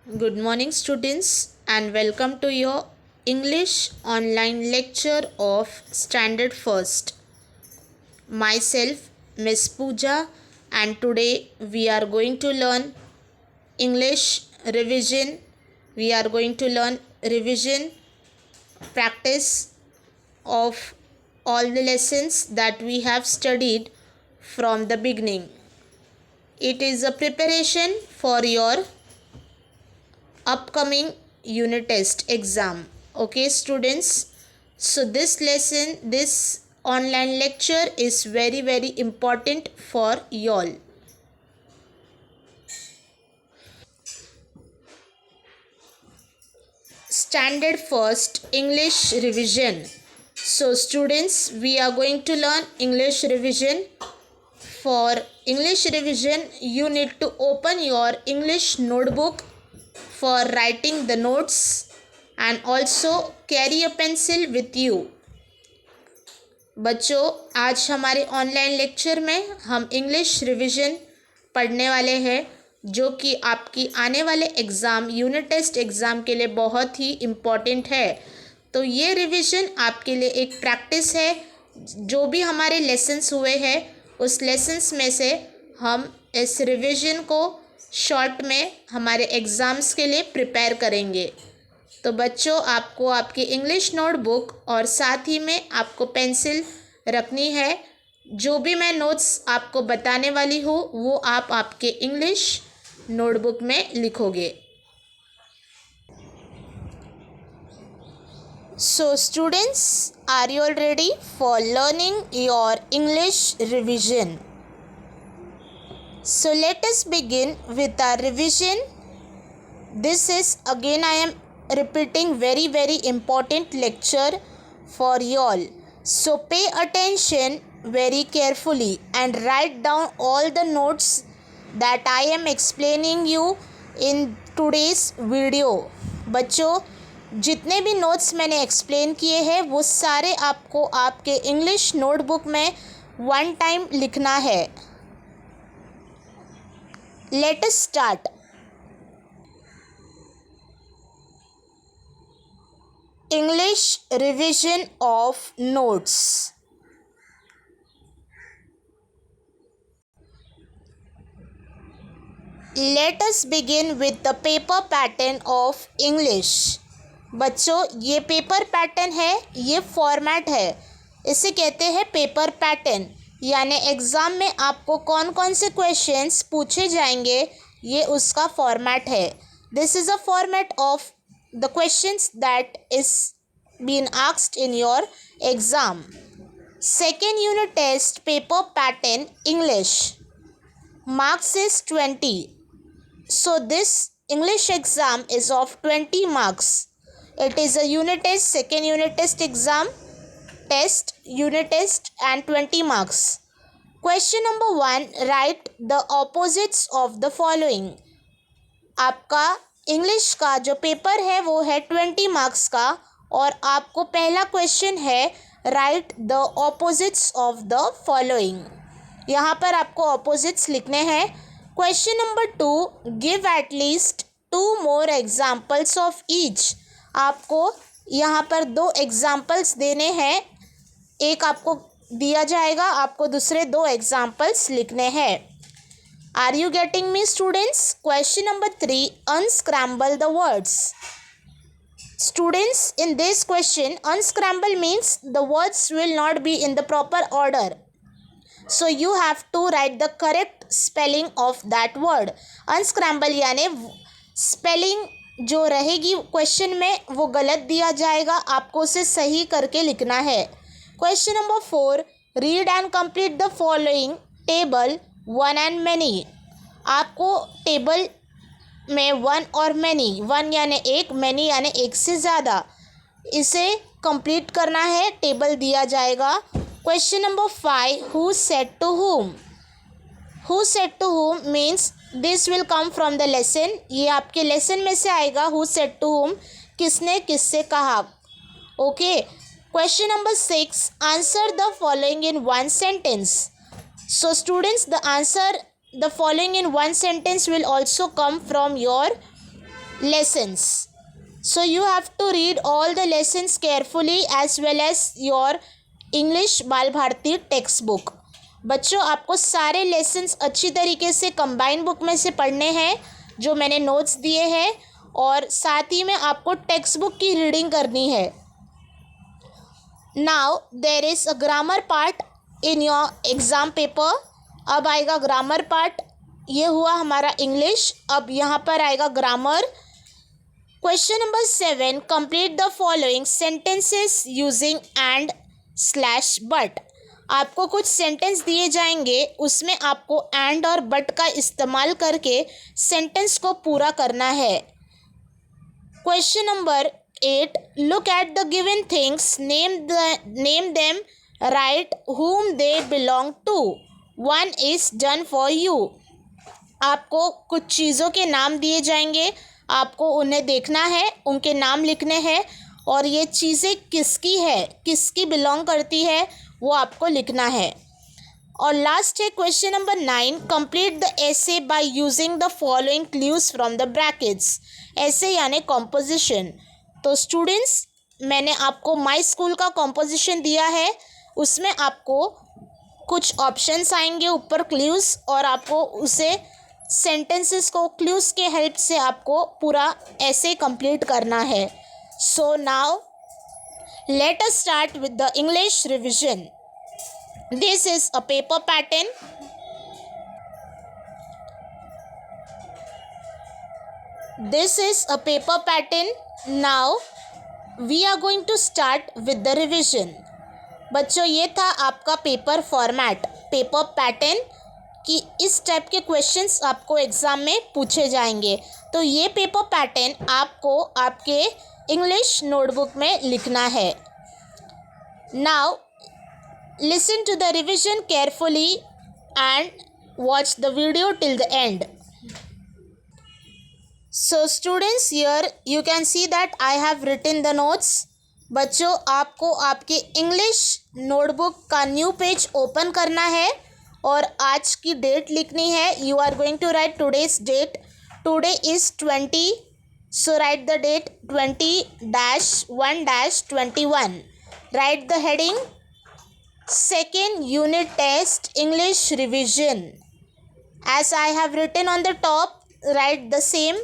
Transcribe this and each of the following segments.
Good morning, students, and welcome to your English online lecture of Standard First. Myself, Miss Pooja, and today we are going to learn English revision. We are going to learn revision practice of all the lessons that we have studied from the beginning. It is a preparation for your upcoming unit test exam. Okay, students, so this online lecture is very important for y'all. Standard First English revision. So students, we are going to learn English revision. For English revision, you need to open your English notebook for writing the notes and also carry a pencil with you. बच्चों, आज हमारे online lecture में हम English revision पढ़ने वाले हैं, जो कि आपकी आने वाले एग्ज़ाम यूनिट टेस्ट एग्ज़ाम के लिए बहुत ही इम्पॉर्टेंट है. तो ये रिवीजन आपके लिए एक प्रैक्टिस है. जो भी हमारे लेसन्स हुए हैं उस लेसन्स में से हम इस रिवीजन को शॉर्ट में हमारे एग्ज़ाम्स के लिए प्रिपेयर करेंगे. तो बच्चों, आपको आपकी इंग्लिश नोटबुक और साथ ही में आपको पेंसिल रखनी है. जो भी मैं नोट्स आपको बताने वाली हूँ वो आप आपके इंग्लिश नोटबुक में लिखोगे. So students, are you all ready for learning your English revision? So let us begin with our revision. This is again I am repeating very important lecture for you all. So pay attention very carefully and write down all the notes that I am explaining you in today's video. बच्चों, जितने भी notes मैंने explain किए हैं वो सारे आपको आपके इंग्लिश नोटबुक में वन टाइम लिखना है. Let us start. English revision of notes. Let us begin with the paper pattern of English. बच्चों, ये पेपर पैटर्न है, ये फॉर्मेट है. इसे कहते हैं पेपर पैटर्न. यानी एग्ज़ाम में आपको कौन कौन से क्वेश्चंस पूछे जाएंगे ये उसका फॉर्मेट है. This is a format of the questions that is been asked in your exam. Second unit test paper pattern English. Marks is 20. So this English exam is of 20 marks. It is a unit test, second unit test exam test, unit test and 20 marks. Question number 1, write the opposites of the following. आपका English का जो paper है वो है 20 marks का और आपको पहला क्वेश्चन है right the opposites of the following. यहाँ पर आपको ऑपोजिट्स लिखने हैं. Question number 2, give at least 2 more examples of each. आपको यहाँ पर 2 एग्जाम्पल्स देने हैं. एक आपको दिया जाएगा, आपको दूसरे 2 एग्जाम्पल्स लिखने हैं. Are you getting me students? Question number 3, unscramble the words. Students, in this question, unscramble means the words will not be in the proper order. So you have to write the correct spelling of that word. Unscramble यानी spelling जो रहेगी question में वो गलत दिया जाएगा, आपको उसे सही करके लिखना है. Question number 4, read and complete the following table one and many. आपको टेबल में वन और मैनी, वन यानी एक, मैनी यानी एक से ज़्यादा, इसे कंप्लीट करना है. टेबल दिया जाएगा. Question number 5, who said to whom. Who said to whom means this will come from the lesson. ये आपके लेसन में से आएगा. हु सेड टू हुम, किसने किससे कहा. Okay. Question number 6, answer the following in one sentence. So students, the answer the following in one sentence will also come from your lessons. So you have to read all the lessons carefully as well as your English बाल Bharti text book. बच्चों आपको सारे lessons अच्छी तरीके से combine book में से पढ़ने हैं जो मैंने नोट्स दिए हैं, और साथ ही में आपको टेक्स्ट बुक की रीडिंग करनी है. Now there is a grammar part in your exam paper. अब आएगा ग्रामर पार्ट. ये हुआ हमारा इंग्लिश. अब यहाँ पर आएगा grammar. Question number 7, complete the following sentences using and slash but. आपको कुछ सेंटेंस दिए जाएंगे, उसमें आपको एंड और बट का इस्तेमाल करके सेंटेंस को पूरा करना है. Question number 8, look at the given things, name them, right whom they belong to. 1 is done for you. आपको कुछ चीज़ों के नाम दिए जाएंगे, आपको उन्हें देखना है, उनके नाम लिखने हैं, और ये चीज़ें किसकी है, किसकी बिलोंग करती है, वो आपको लिखना है. और लास्ट है question number 9, complete the essay by using the following clues from the brackets. Essay यानी कॉम्पोजिशन. तो स्टूडेंट्स, मैंने आपको माई स्कूल का कॉम्पोजिशन दिया है, उसमें आपको कुछ ऑप्शंस आएंगे ऊपर क्लूज, और आपको उसे सेंटेंसेस को क्लूज के हेल्प से आपको पूरा ऐसे कंप्लीट करना है. So now let us start with the English revision. This is a paper pattern. This is a paper pattern. Now we are going to start with the revision. बच्चों, ये था आपका पेपर फॉर्मेट, पेपर पैटर्न कि इस type के questions आपको exam में पूछे जाएंगे. तो ये पेपर पैटर्न आपको आपके इंग्लिश नोटबुक में लिखना है. Now listen to the revision carefully and watch the video till the end. So students, here you can see that I have written the notes. बच्चों, आपको आपके इंग्लिश नोटबुक का new page open करना है और आज की डेट लिखनी है. You are going to write today's date. Today is 20. So write the date 20-1-21. Write the heading second unit test English revision. As I have written on the top, write the same.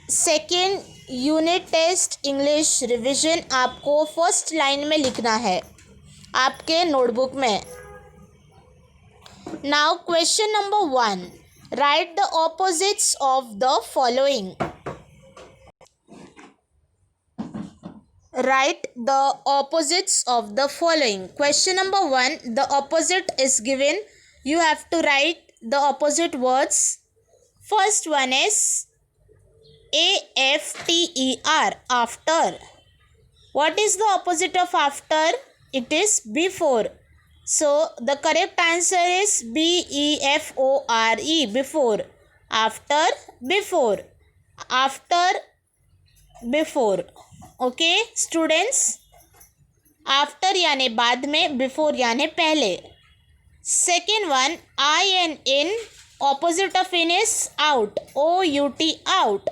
Second unit test English revision आपको first line में लिखना है आपके notebook में. Now question number 1, write the opposites of the following. Write the opposites of the following. Question number 1, the opposite is given. You have to write the opposite words. First one is after. After. What is the opposite of after? It is before. So the correct answer is before. Before. After. Before. After. Before. Okay students. After यानी बाद में, before यानी पहले. Second one, I and in. Opposite of in is out. out. Out.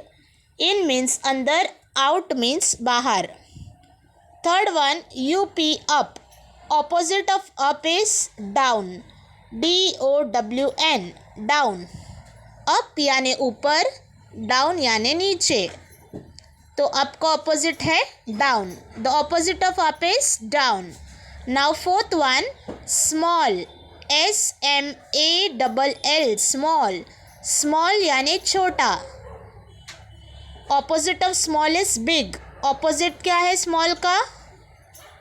In means अंदर, out means बाहर. Third one, up. up. Opposite of up is down. down. down. up यानी ऊपर, down यानी नीचे. तो up का opposite है down. The opposite of up is down. Now fourth one, small. small. small. small यानी छोटा. Opposite of small is big. Opposite क्या है स्मॉल का?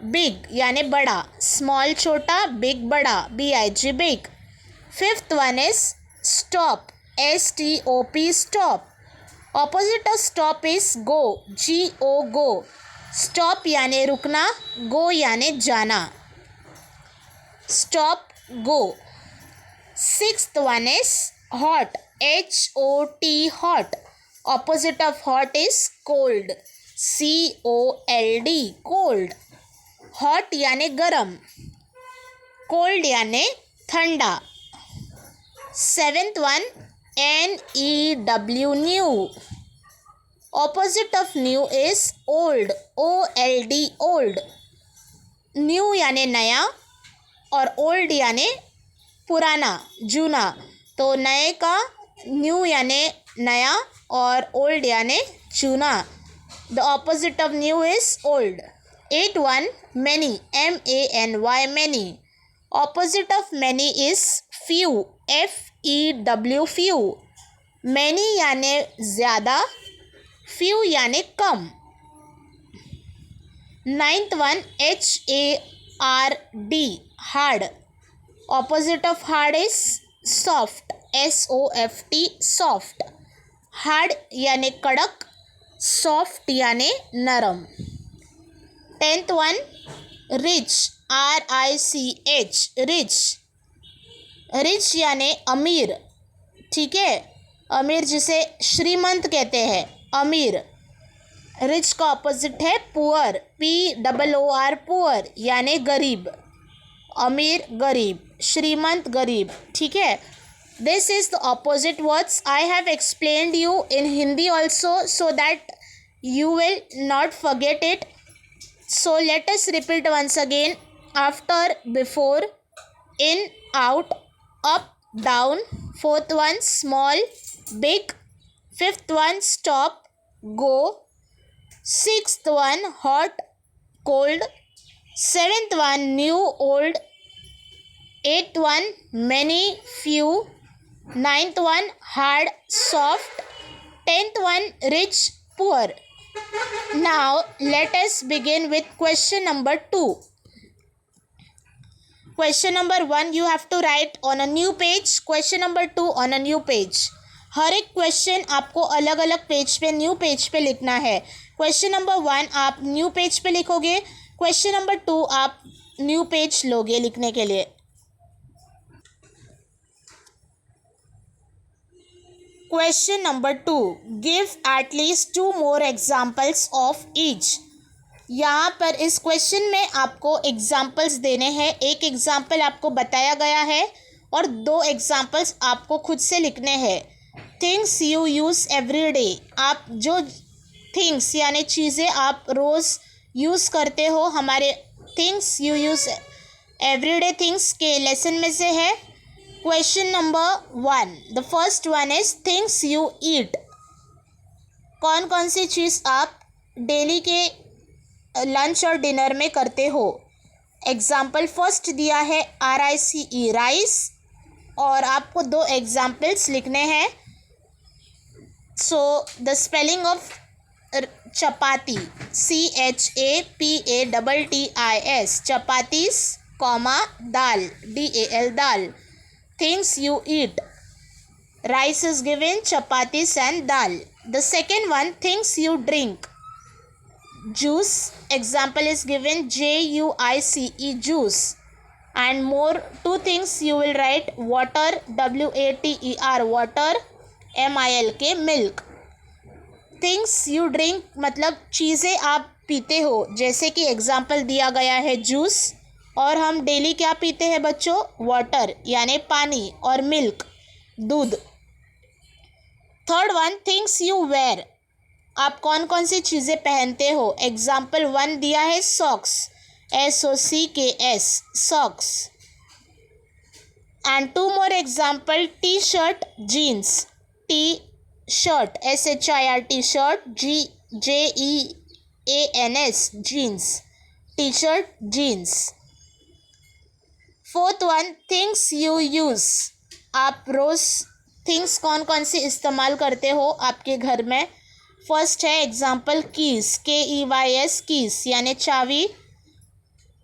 बिग यानी बड़ा. स्मॉल छोटा, बिग बड़ा. big big. Fifth one is stop. stop. Stop. Opposite of stop is go. go. Stop यानी रुकना, गो यानी जाना. Stop, go. Sixth one is hot. hot. hot. Opposite of hot is cold. cold. cold. hot यानी गरम, cold यानी ठंडा. Seventh one new. new. Opposite of new is old, OLD, old. New यानी नया और ओल्ड यानी पुराना, जूना। तो नए का न्यू यानी नया और ओल्ड यानी जूना। The opposite of new is old. 8.1 many, MANY, many। Opposite of many is few, FEW, few। Many यानी ज़्यादा, few यानी कम। 9th one, HARD, hard। Opposite of hard is soft, SOFT, soft. Hard यानी कड़क, soft यानी नरम। 10th one, rich, RICH, rich. Rich यानी अमीर, ठीक है। अमीर जिसे श्रीमंत कहते हैं, अमीर। रिच का ऑपोजिट है पुअर, POOR, पुअर यानी गरीब। अमीर गरीब, श्रीमंत गरीब, ठीक है। This is the opposite words. I have explained you in Hindi also so that you will not forget it. So let us repeat once again. After, before, in, out, up, down. 4th one, small, big. 5th one, stop, go. 6th one, hot, cold. 7th one, new, old. 8th one, many, few. 9th one, hard, soft. 10th one, rich, poor. Now let us begin with question number 2. Question number 1 you have to write on a new page. Question number 2 on a new page. हर एक question आपको अलग अलग page पे, new page पे लिखना है। Question number 1 आप new page पे लिखोगे, क्वेश्चन नंबर 2 आप न्यू पेज लोगे लिखने के लिए। Question number 2, give at least 2 more examples of each. यहाँ पर इस क्वेश्चन में आपको एग्जाम्पल्स देने हैं। एक एग्जाम्पल आपको बताया गया है और 2 एग्जाम्पल्स आपको खुद से लिखने हैं। Things you use every day, आप जो थिंग्स यानी चीज़ें आप रोज़ यूज़ करते हो, हमारे things you use every day things के लेसन में से है। Question number 1, the first one is things you eat. कौन कौन सी चीज़ आप डेली के लंच और डिनर में करते हो। एग्जाम्पल फर्स्ट दिया है RICE, राइस, और आपको 2 एग्जाम्पल्स लिखने हैं। So the spelling of chapati, CHAPATTIS, chapatis, comma dal, DAL, dal. Things you eat, rice is given, chapatis and dal. The second one, things you drink, juice, example is given JUICE, juice. And more 2 things you will write, water, WATER, water, MILK, milk. Things you drink मतलब चीज़ें आप पीते हो, जैसे कि example दिया गया है जूस, और हम डेली क्या पीते हैं बच्चों, वाटर यानी पानी, और मिल्क, दूध। Third one, things you wear, आप कौन कौन सी चीज़ें पहनते हो। एग्जाम्पल 1 दिया है socks, SOCKS, socks. And 2 more example, T shirt, jeans, T shirt, SHIRT, shirt, JEANS, jeans, T shirt, jeans. 4th one, things you use, आप रोज़ थिंग्स कौन कौन सी इस्तेमाल करते हो आपके घर में। फर्स्ट है एग्जाम्पल कीज़, KEYS, कीज़ यानी चाबी।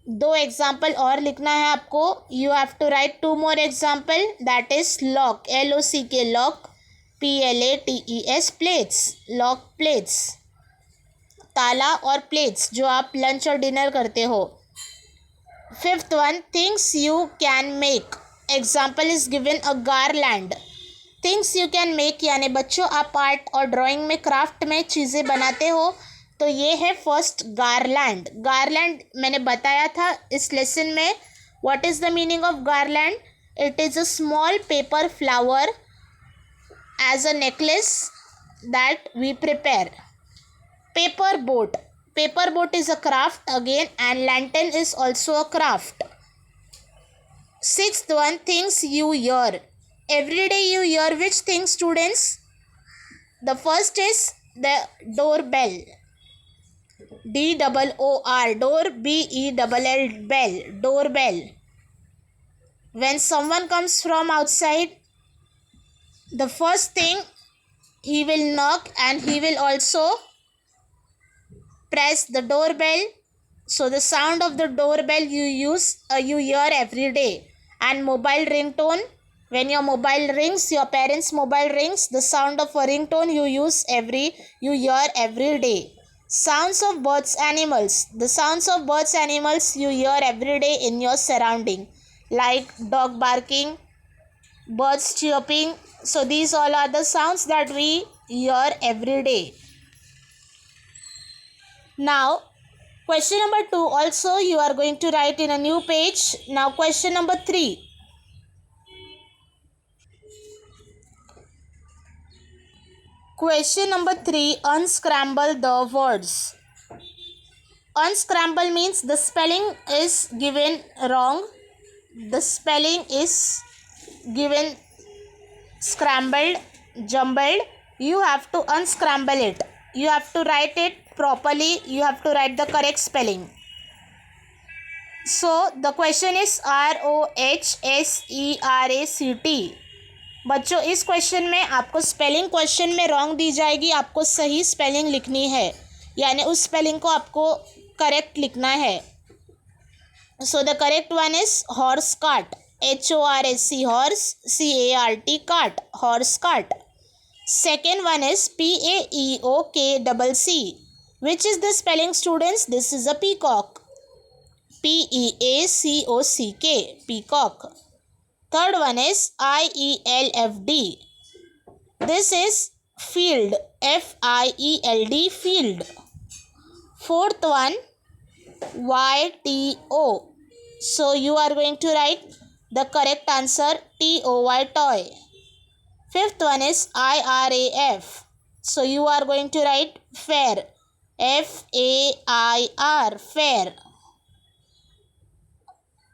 2 एग्जाम्पल और लिखना है आपको। You have to write 2 more example, that is lock, LOCK, lock, PLATES, plates, lock plates, ताला, और प्लेट्स जो आप लंच और डिनर करते हो। 5th one, things you can make, example is given a garland. things you can make यानी बच्चों आप आर्ट और ड्राइंग में, क्राफ्ट में चीज़ें बनाते हो, तो ये है फर्स्ट गारलैंड। गारलैंड मैंने बताया था इस लेसन में। What is the meaning of garland? It is a small paper flower as a necklace that we prepare. Paper boat. Paper boat is a craft again, and lantern is also a craft. Sixth one, things you hear. Every day you hear which things, students? The first is the doorbell. D-O-O-R, door, B-E-L-L, bell, doorbell. When someone comes from outside, the first thing he will knock and he will also press the doorbell. So the sound of the doorbell you hear every day. And mobile ringtone, when your mobile rings, your parents' mobile rings, the sound of a ringtone you hear every day. Sounds of birds, animals. The sounds of birds, animals you hear every day in your surrounding, like dog barking, birds chirping. So these all are the sounds that we hear every day. Now, question number 2 also you are going to write in a new page. Now, question number 3. Question number 3, unscramble the words. Unscramble means the spelling is given wrong. The spelling is given scrambled, jumbled. You have to unscramble it. You have to write it properly. You have to write the correct spelling. So the question is ROHSERACT. बच्चों इस question में आपको spelling question में wrong दी जाएगी. आपको सही spelling लिखनी है, यानी उस स्पेलिंग को आपको करेक्ट लिखना है. So the correct one is horse cart. HORSE, horse, CART, cart, horse cart. Second one is PAEOKCC. Which is the spelling, students? This is a peacock. PEACOCK, peacock. Third one is IELFD. This is field. FIELD, field. Fourth one, YTO. So you are going to write the correct answer, TOY, toy. Fifth one is IRAF. So you are going to write fair. FAIR, fair.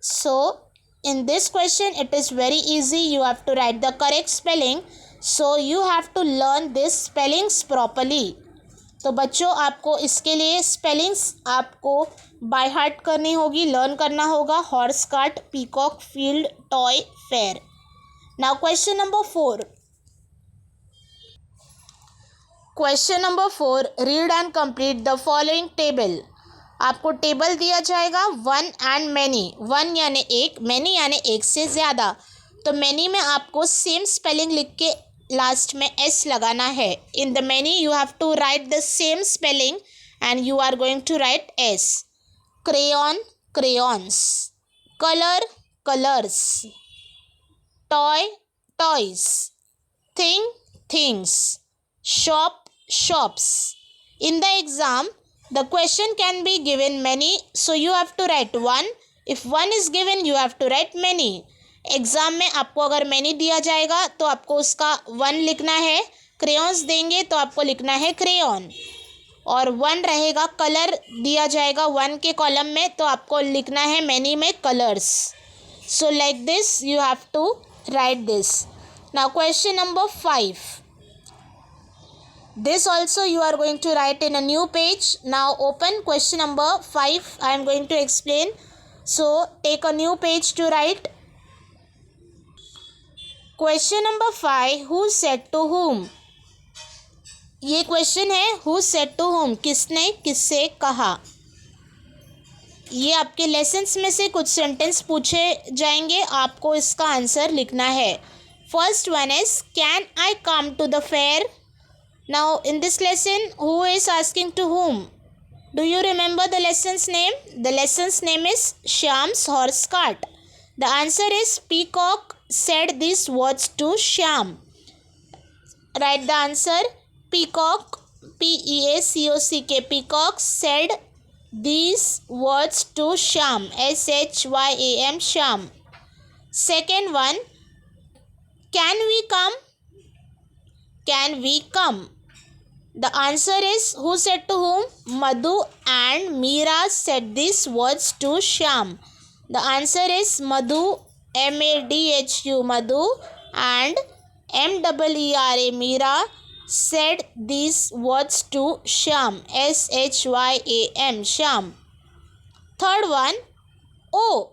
So in this question it is very easy. You have to write the correct spelling. So you have to learn these spellings properly. तो बच्चों आपको इसके लिए spellings आपको by heart करनी होगी, learn करना होगा. Horse cart, peacock, field, toy, fair. Now question number 4. Question number 4, read and complete the following table. आपको टेबल दिया जाएगा वन एंड मैनी. वन यानी एक, मैनी यानी एक से ज़्यादा. तो मैनी में आपको सेम स्पेलिंग लिख के लास्ट में एस लगाना है. In the many you have to write the same spelling and you are going to write S. Crayon, crayons. Colour, colours. Toy, toys. Thing, things. Shop, shops. In the exam, the question can be given many, so you have to write one. If one is given, you have to write many. Exam में आपको अगर many दिया जाएगा तो आपको उसका one लिखना है. crayons देंगे तो आपको लिखना है crayon. और one रहेगा, कलर दिया जाएगा one के कॉलम में तो आपको लिखना है many में colors. So like this you have to write this. Now question number 5. This also you are going to write in a new page. Now open question number 5. I am going to explain. So take a new page to write. Question number 5. Who said to whom? ये question है who said to whom, किसने किससे कहा. ये आपके lessons में से कुछ सेंटेंस पूछे जाएंगे, आपको इसका आंसर लिखना है. First one is can I come to the fair. Now in this lesson, who is asking to whom? Do you remember the lesson's name? The lesson's name is Shyam's horse cart. The answer is Peacock said these words to Shyam. Write the answer. Peacock, Peacock, Peacock said these words to Shyam. Shyam, Shyam. Second one, can we come? Can we come? The answer is who said to whom? Madhu and Meera said these words to Shyam. The answer is Madhu, Madhu, Madhu and Meera, Meera said these words to Shyam, Shyam, Shyam. Third one, oh,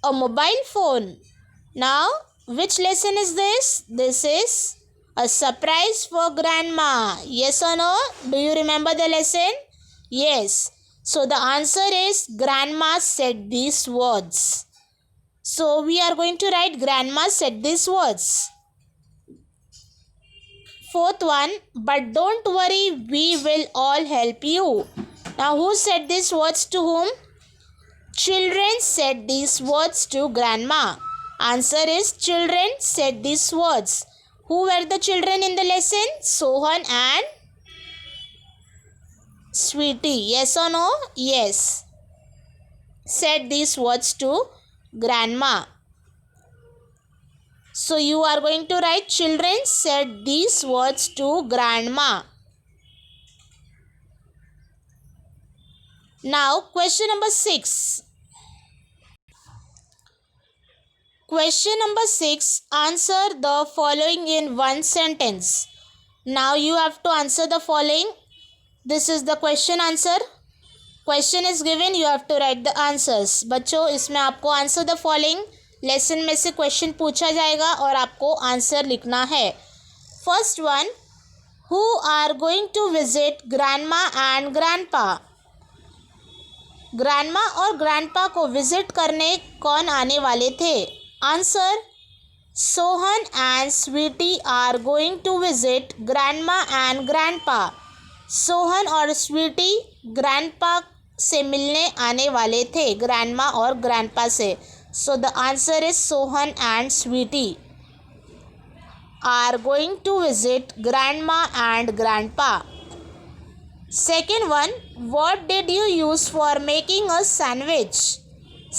a mobile phone. Now, which lesson is this? This is a surprise for grandma. Yes or no? Do you remember the lesson? Yes. So the answer is grandma said these words. So we are going to write grandma said these words. Fourth one, but don't worry, we will all help you. Now who said these words to whom? Children said these words to grandma. Answer is children said these words. Who were the children in the lesson? Sohan and Sweetie. Yes or no? Yes. Said these words to grandma. So you are going to write children said these words to grandma. Now question number 6. Question number 6. Answer the following in one sentence. Now you have to answer the following. This is the question answer. Question is given, you have to write the answers. बच्चों इसमें आपको answer the following lesson में से question पूछा जाएगा और आपको answer लिखना है. First one, who are going to visit grandma and grandpa. Grandma और ग्रैंडपा को विजिट करने कौन आने वाले थे? Answer, Sohan and Sweety are going to visit grandma and grandpa. Sohan और स्वीटी ग्रैंडपा से मिलने आने वाले थे, ग्रैंडमा और ग्रैंडपा से. So the answer is Sohan and Sweety are going to visit grandma and grandpa. Second one, what did you use for making a sandwich?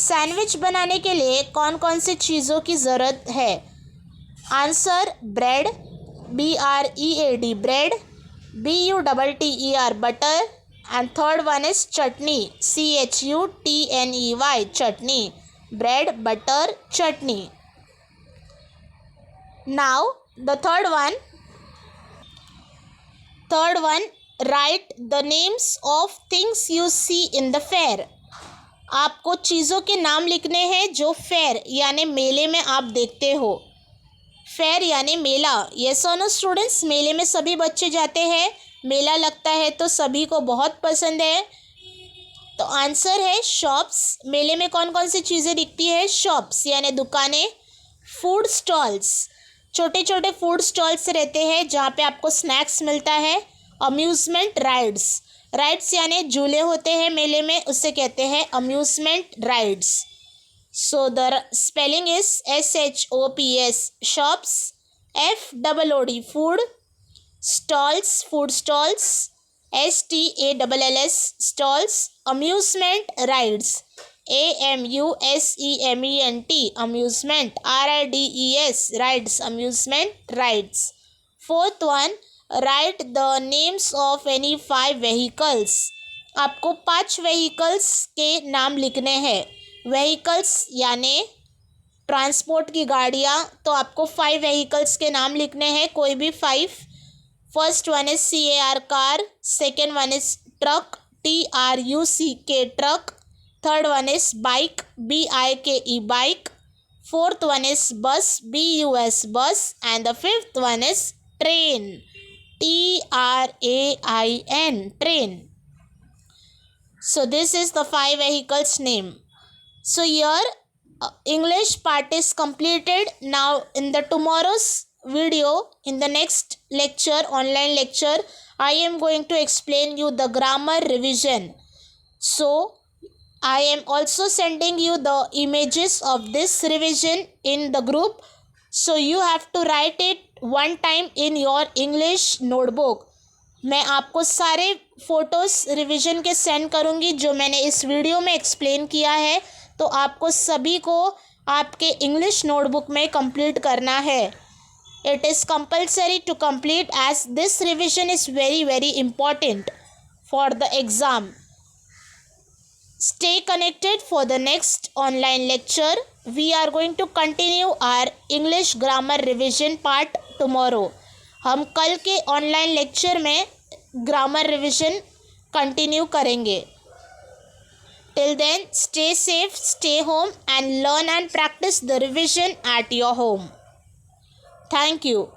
Sandwich बनाने के लिए कौन कौन सी चीज़ों की ज़रूरत है? Answer, bread, BREAD bread, BUTTER butter and third one is chutney, CHUTNEY chutney. Bread, butter, chutney. Now the third one, write the names of things you see in the fair. आपको चीज़ों के नाम लिखने हैं जो फेयर यानी मेले में आप देखते हो. फेयर यानी मेला. यस और नो स्टूडेंट्स, मेले में सभी बच्चे जाते हैं, मेला लगता है तो सभी को बहुत पसंद है. तो आंसर है शॉप्स. मेले में कौन कौन सी चीज़ें दिखती है? शॉप्स यानी दुकानें. फूड स्टॉल्स, छोटे छोटे फूड स्टॉल्स रहते हैं जहाँ पे आपको स्नैक्स मिलता है. अम्यूज़मेंट राइड्स, राइड्स यानी झूले होते हैं मेले में, उससे कहते हैं amusement rides. So the spelling is SHOPS shops, FOOD food, stalls food stalls, STALLS stalls, amusement rides, AMUSEMENT amusement, RIDES rides, amusement rides. Fourth one, write the names of any 5 vehicles. आपको 5 vehicles के नाम लिखने हैं. vehicles यानी transport की गाड़ियाँ, तो आपको 5 vehicles के नाम लिखने हैं, कोई भी 5. First one is CAR car, second one is truck, TRUCK truck, third one is bike, BIKE bike, fourth one is bus, BUS bus, and the fifth one is train, TRAIN train. So this is the 5 vehicles name. So here English part is completed. Now in the tomorrow's video, in the next lecture, online lecture, I am going to explain you the grammar revision. So I am also sending you the images of this revision in the group. So you have to write it one time in your English notebook. मैं आपको सारे photos revision के send करूँगी जो मैंने इस video में explain किया है, तो आपको सभी को आपके इंग्लिश नोटबुक में कंप्लीट करना है. It is compulsory to complete as this revision is very important for the exam. Stay connected for the next online lecture. We are going to continue our English grammar revision part tomorrow. हम कल के online lecture में grammar revision continue करेंगे. Till then, stay safe, stay home and learn and practice the revision at your home. Thank you.